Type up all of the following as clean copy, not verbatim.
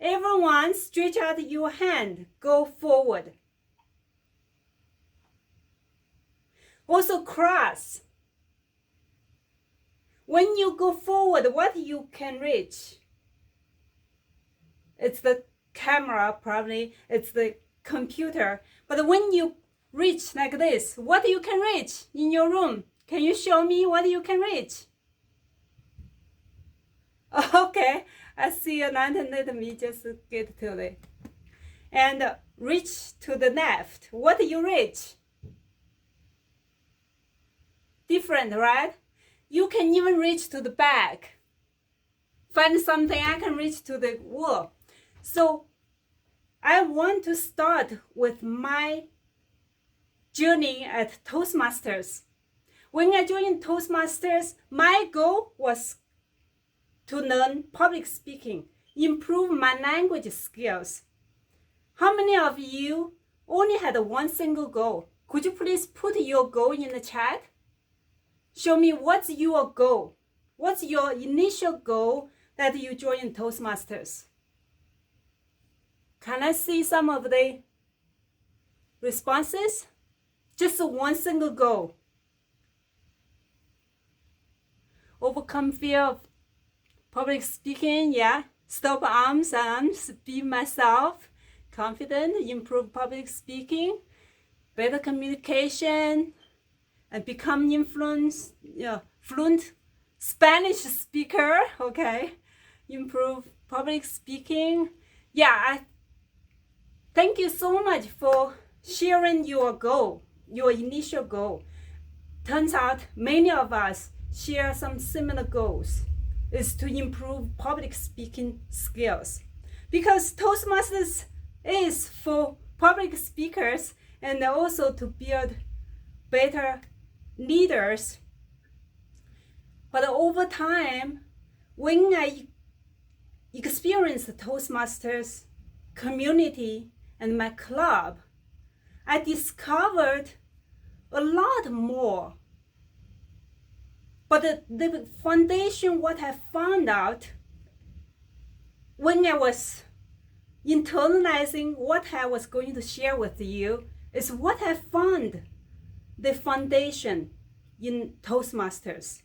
Everyone, stretch out your hand. Go forward. Also cross. When you go forward, what you can reach? It's the camera, probably. It's the computer. But when you reach like this, what you can reach in your room? Can you show me what you can reach? Okay, I see a lantern. Let me just get to it. And reach to the left. What you reach? Different, right? You can even reach to the back. Find something I can reach to the wall. So I want to start with my journey at Toastmasters. When I joined Toastmasters, my goal was to learn public speaking, improve my language skills. How many of you only had one single goal? Could you please put your goal in the chat? Show me what's your goal. What's your initial goal that you joined Toastmasters? Can I see some of the responses? Just one single goal. Overcome fear of public speaking, yeah. Stop arms, be myself. Confident, improve public speaking. Better communication. And become fluent Spanish speaker, okay. Improve public speaking. Yeah, thank you so much for sharing your goal, your initial goal. Turns out many of us share some similar goals, is to improve public speaking skills. Because Toastmasters is for public speakers and also to build better leaders. But over time, when I experienced the Toastmasters community and my club, I discovered a lot more. But the foundation, what I found out when I was internalizing what I was going to share with you, is what I found the foundation in Toastmasters.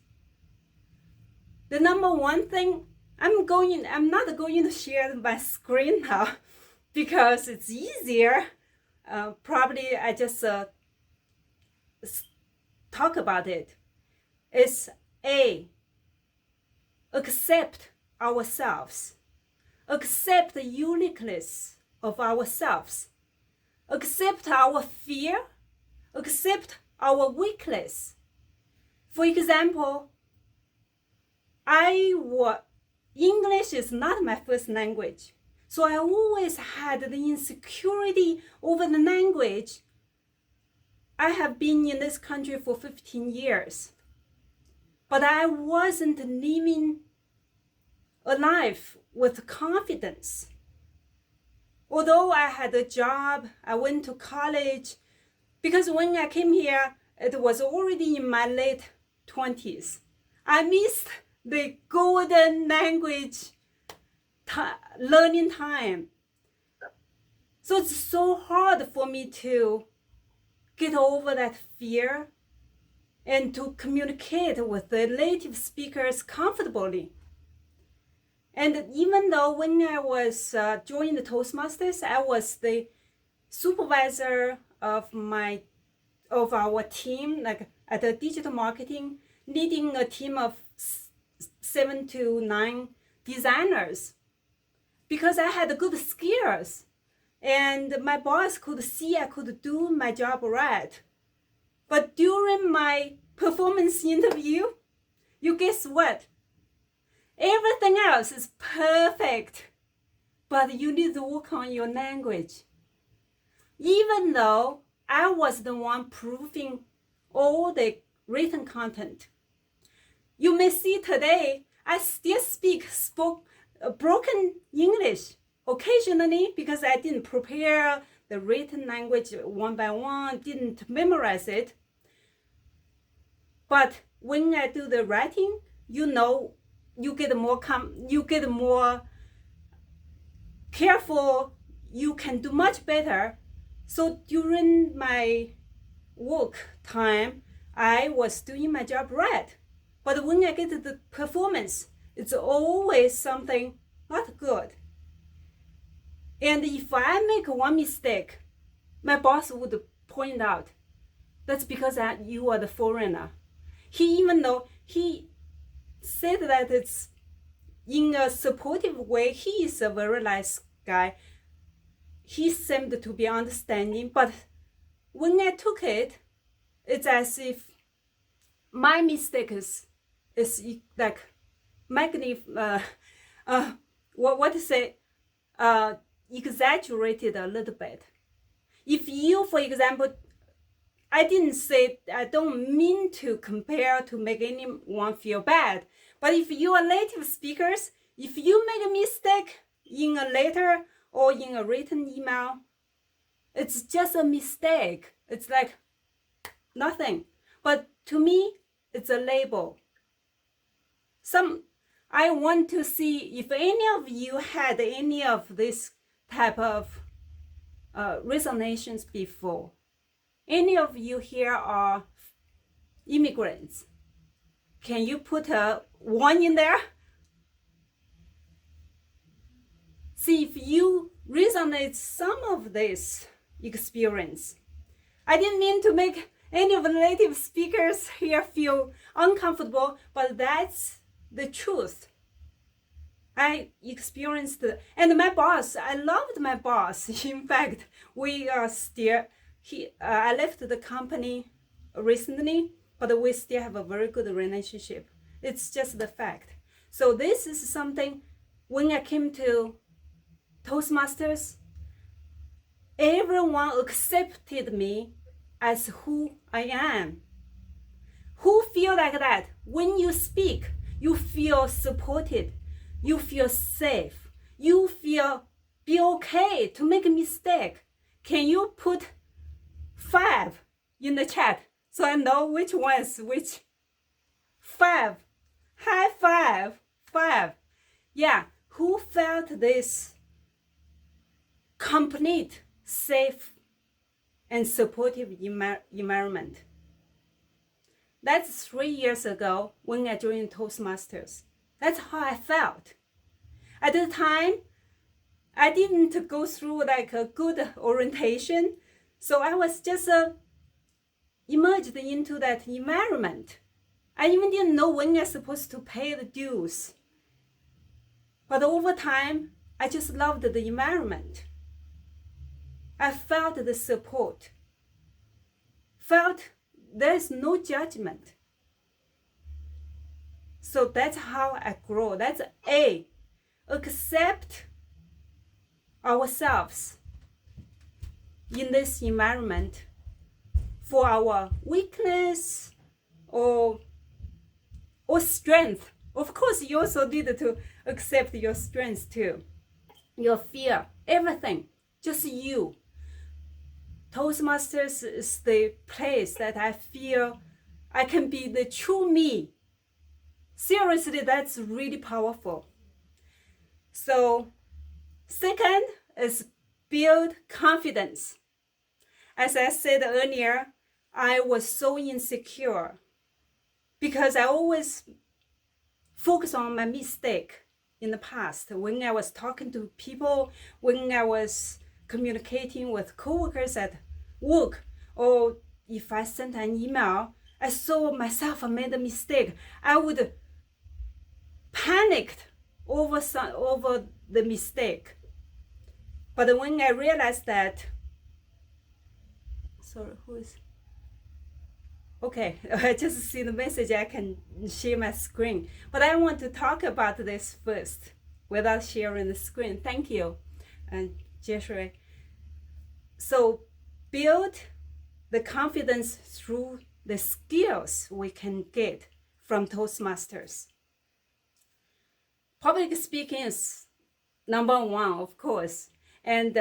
The number one thing, I'm not going to share my screen now because it's easier. Probably I just talk about it. It's accept ourselves. Accept the uniqueness of ourselves. Accept our fear. Accept our weakness. For example, English is not my first language. So I always had the insecurity over the language. I have been in this country for 15 years. But I wasn't living a life with confidence. Although I had a job, I went to college, because when I came here, it was already in my late 20s. I missed the golden language learning time. So it's so hard for me to get over that fear and to communicate with the native speakers comfortably. And even though when I was joining the Toastmasters, I was the supervisor of our team, like at the digital marketing, leading a team of 7 to 9 designers, because I had good skills and my boss could see I could do my job right. But during my performance interview, you guess what? Everything else is perfect, but you need to work on your language. Even though I was the one proving all the written content. You may see today, I still speak broken English occasionally because I didn't prepare the written language one by one, didn't memorize it. But when I do the writing, you get more careful, you can do much better. So during my work time, I was doing my job right. But when I get to the performance, it's always something not good. And if I make one mistake, my boss would point out, that's because you are the foreigner. Even though he said that it's in a supportive way, he is a very nice guy. He seemed to be understanding, but when I took it, it's as if my mistake is like exaggerated a little bit. If you, for example, I don't mean to compare to make anyone feel bad, but if you are native speakers, if you make a mistake in a letter or in a written email, it's just a mistake. It's like nothing. But to me, it's a label. I want to see if any of you had any of this type of resonations before. Any of you here are immigrants. Can you put a 1 in there? See if you resonate some of this experience. I didn't mean to make any of the native speakers here feel uncomfortable, but that's the truth. I experienced it. And my boss, I loved my boss. In fact, we are still, I left the company recently, but we still have a very good relationship. It's just the fact. So this is something, when I came to Toastmasters, everyone accepted me as who I am. Who feel like that? When you speak, you feel supported, you feel safe, you feel be okay to make a mistake. Can you put 5 in the chat so I know which one's which? 5. High five. 5. Yeah, who felt this complete, safe, and supportive environment? That's 3 years ago when I joined Toastmasters. That's how I felt. At the time, I didn't go through like a good orientation, so I was just emerged into that environment. I even didn't know when I was supposed to pay the dues. But over time, I just loved the environment. I felt the support. Felt there's no judgment. So that's how I grow. That's A. Accept ourselves in this environment for our weakness or strength. Of course, you also need to accept your strengths too. Your fear, everything, just you. Toastmasters is the place that I feel I can be the true me. Seriously, that's really powerful. So, second is build confidence. As I said earlier, I was so insecure because I always focus on my mistake in the past. When I was talking to people, when I was communicating with coworkers at work, or if I sent an email, I saw myself made a mistake, I would panic over the mistake. But when I realized that, sorry, who is? Okay, I just see the message, I can share my screen. But I want to talk about this first without sharing the screen. Thank you, and Jeshua. So build the confidence through the skills we can get from Toastmasters. Public speaking is number 1, of course, and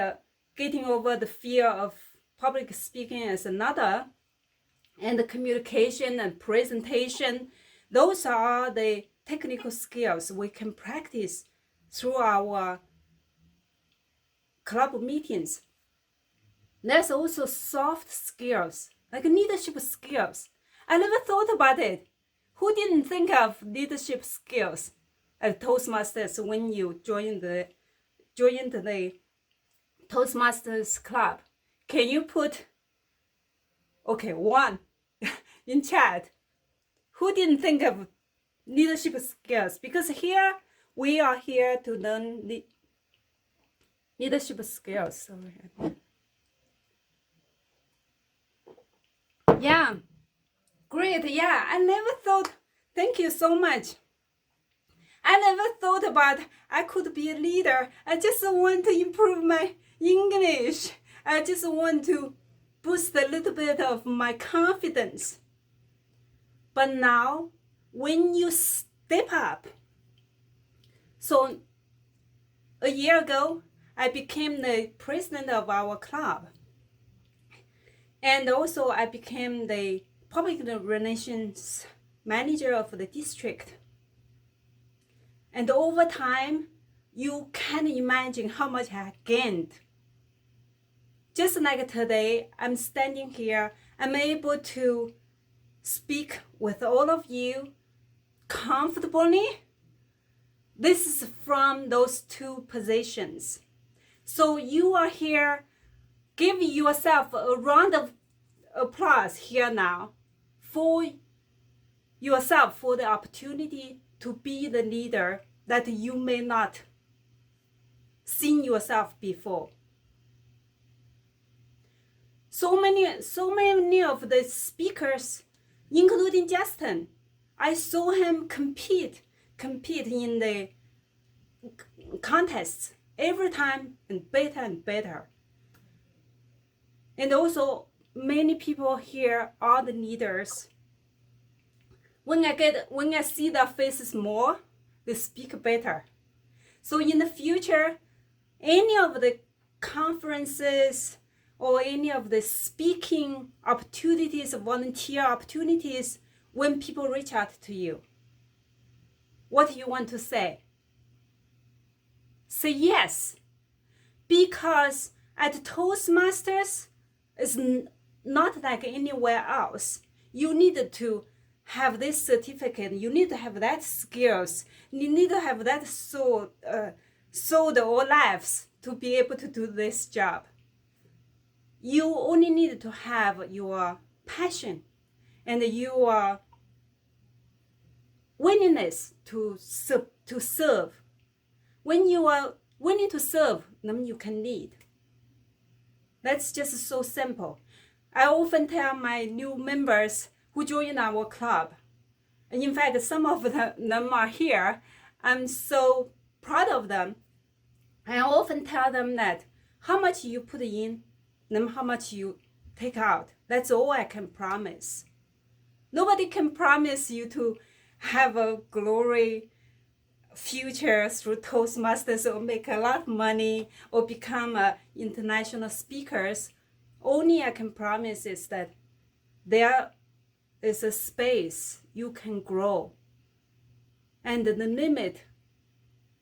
getting over the fear of public speaking is another. And the communication and presentation, those are the technical skills we can practice through our club meetings. There's also soft skills, like leadership skills. I never thought about it. Who didn't think of leadership skills at Toastmasters when you joined the Toastmasters club? Can you put, okay, one in chat? Who didn't think of leadership skills? Because here, we are here to learn leadership skills. Sorry. Yeah, great. Yeah, I never thought, thank you so much. I never thought about I could be a leader. I just want to improve my English. I just want to boost a little bit of my confidence. But now, when you step up, so a year ago, I became the president of our club. And also I became the public relations manager of the district. And over time, you can imagine how much I gained. Just like today, I'm standing here, I'm able to speak with all of you comfortably. This is from those two positions. So you are here, give yourself a round of applause here now for yourself, for the opportunity to be the leader that you may not seen yourself before. So many of the speakers, including Justin, I saw him compete in the contests every time and better. And also many people here are the leaders. When I see their faces more, they speak better. So in the future, any of the conferences or any of the speaking opportunities, volunteer opportunities, when people reach out to you, what do you want to say? Say yes. Because at Toastmasters, it's not like anywhere else. You need to have this certificate. You need to have that skills. You need to have that sold or lives to be able to do this job. You only need to have your passion and your willingness to serve. When you are willing to serve, then you can lead. That's just so simple. I often tell my new members who join our club, and in fact, some of them are here. I'm so proud of them. I often tell them that how much you put in, then how much you take out. That's all I can promise. Nobody can promise you to have a glory future through Toastmasters or make a lot of money or become international speakers. Only I can promise is that there is a space you can grow. And the limit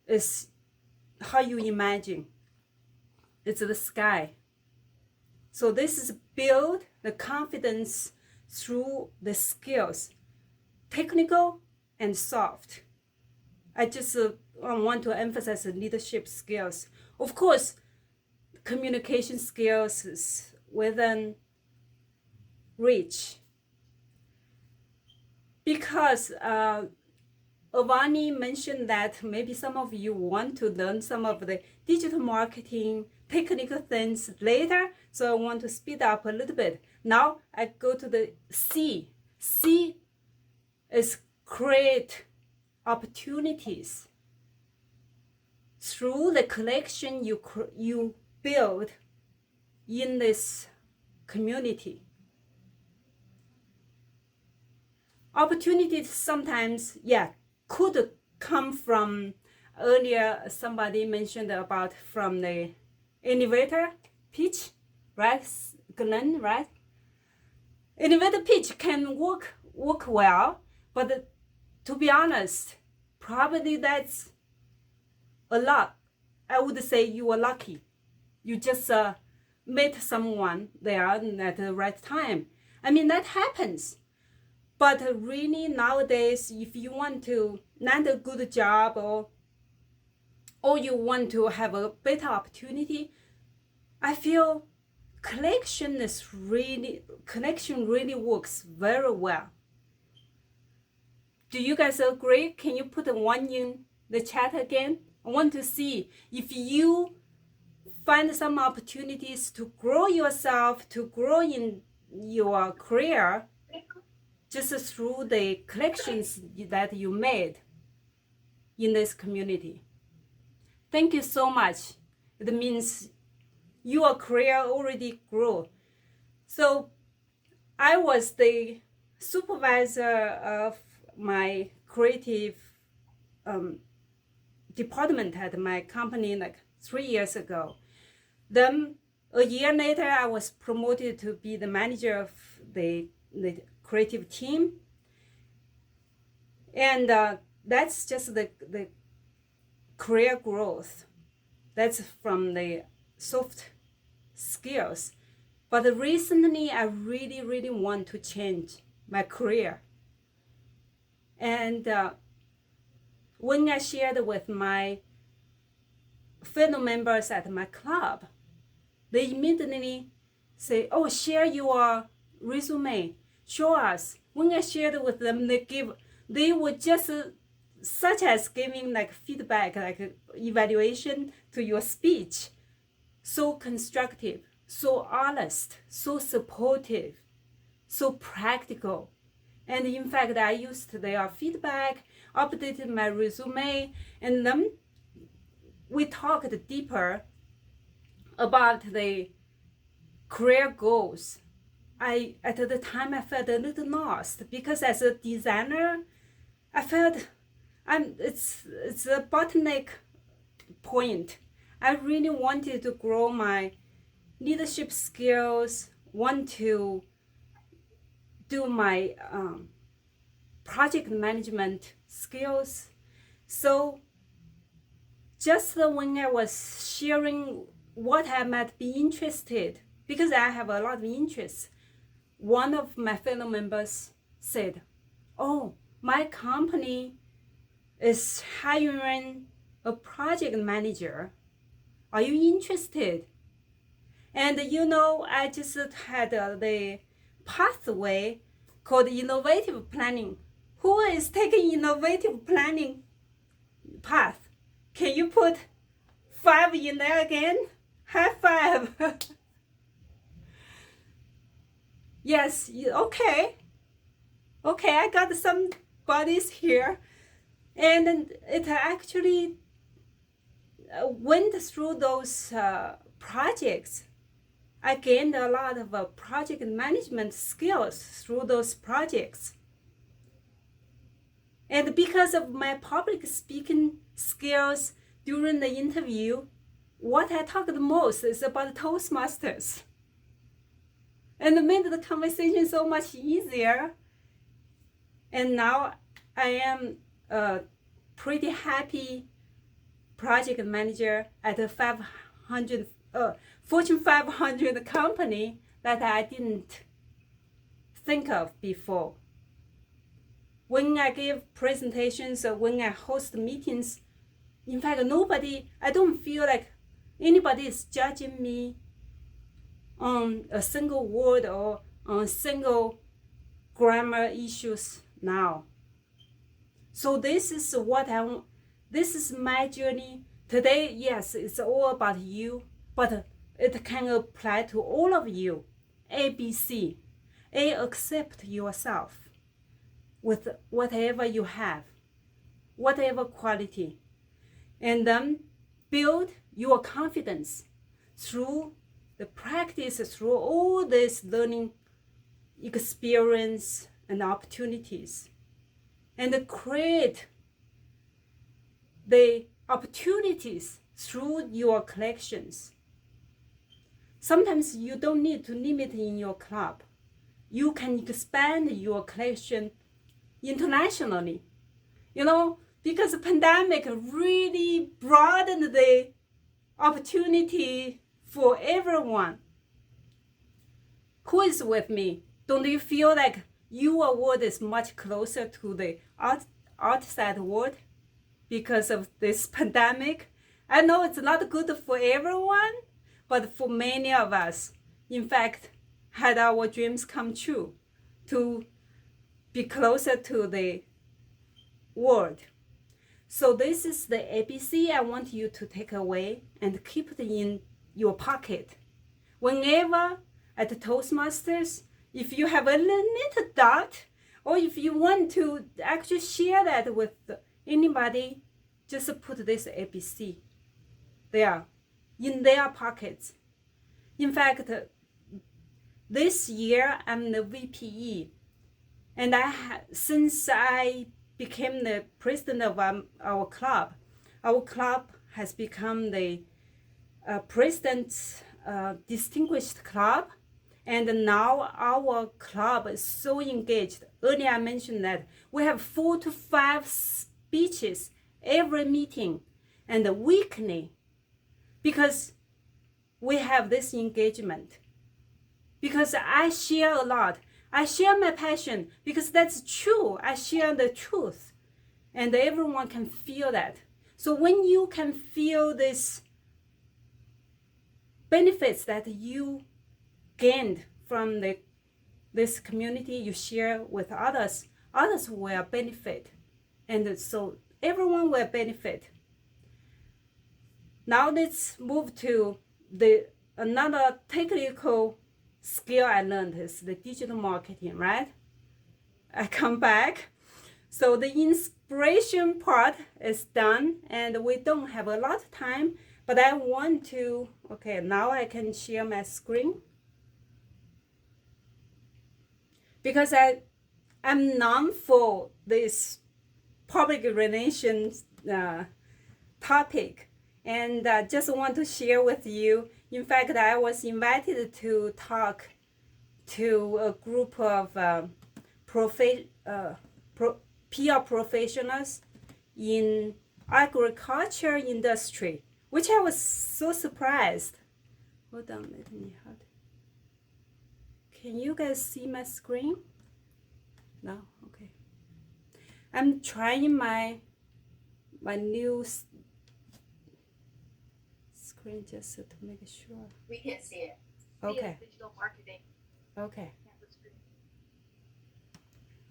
is how you imagine. It's the sky. So this is build the confidence through the skills, technical and soft. I just want to emphasize the leadership skills. Of course, communication skills is within reach. Because Avani mentioned that maybe some of you want to learn some of the digital marketing technical things later, so I want to speed up a little bit. Now I go to the C. C is create opportunities through the collection you build in this community. Opportunities sometimes, could come from, earlier somebody mentioned about from the elevator pitch, right? Glenn, right? Elevator pitch can work well, but to be honest, probably that's a lot. I would say you are lucky You just meet someone there at the right time. I mean, that happens. But really nowadays, if you want to land a good job or you want to have a better opportunity, I feel connection really works very well. Do you guys agree? Can you put one in the chat again? I want to see if you find some opportunities to grow yourself, to grow in your career, just through the connections that you made in this community. Thank you so much. It means your career already grew. So I was the supervisor of my creative department at my company like 3 years ago. Then a year later, I was promoted to be the manager of the creative team. And that's just the career growth. That's from the soft skills. But recently, I really want to change my career. And when I shared with my fellow members at my club, they immediately say, oh, share your resume, show us. When I shared with them, they were just such as giving like feedback, like evaluation to your speech. So constructive, so honest, so supportive, so practical. And in fact, I used their feedback, updated my resume, and then we talked deeper about the career goals. At the time I felt a little lost because as a designer, I felt it's a bottleneck point. I really wanted to grow my leadership skills, want to do my project management skills. So just when I was sharing what I might be interested, because I have a lot of interests, one of my fellow members said, oh, my company is hiring a project manager. Are you interested? And I just had the pathway called innovative planning. Who is taking innovative planning path? Can you put 5 in there again? High five. Yes, okay. Okay, I got some bodies here. And it actually went through those projects. I gained a lot of project management skills through those projects. And because of my public speaking skills during the interview, what I talked the most is about Toastmasters. And it made the conversation so much easier. And now I am a pretty happy project manager at a Fortune 500 company that I didn't think of before. When I give presentations or when I host meetings, in fact, I don't feel like anybody is judging me on a single word or on single grammar issues now. So this is my journey. Today, yes, it's all about you, but it can apply to all of you. ABC. A, accept yourself with whatever you have, whatever quality. And then build your confidence through the practice, through all this learning experience and opportunities. And create the opportunities through your collections. Sometimes you don't need to limit in your club. You can expand your collection internationally. Because the pandemic really broadened the opportunity for everyone who is with me. Don't you feel like your world is much closer to the outside world because of this pandemic? I know it's not good for everyone, but for many of us, in fact, had our dreams come true to be closer to the world. So this is the ABC I want you to take away and keep it in your pocket. Whenever at Toastmasters, if you have a little doubt, or if you want to actually share that with anybody, just put this ABC there in their pockets. In fact, this year I'm the VPE, and since I became the president of our club has become the president's distinguished club, and now our club is so engaged. Earlier I mentioned that we have 4 to 5 speeches every meeting and weekly, because we have this engagement. Because I share a lot. I share my passion because that's true. I share the truth, and everyone can feel that. So when you can feel this benefits that you gained from this community you share with others will benefit, and so everyone will benefit. Now let's move to another technical skill I learned is the digital marketing, right? I come back. So the inspiration part is done, and we don't have a lot of time, but I want to, okay, now I can share my screen. Because I'm known for this public relations topic, and just want to share with you. In fact, I was invited to talk to a group of PR professionals in agriculture industry, which I was so surprised. Hold on, let me hold. Can you guys see my screen? No? Okay. I'm trying my new screen just to make sure. We can't see it. Okay. Digital marketing. Okay.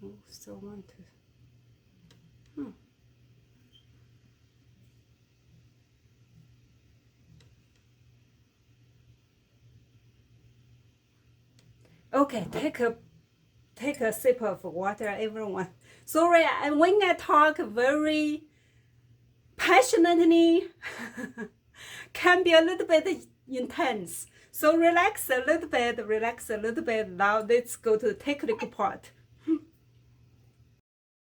Oh, so want to. Okay, take a sip of water, everyone. Sorry, when I talk very passionately, can be a little bit intense. So relax a little bit. Now let's go to the technical part.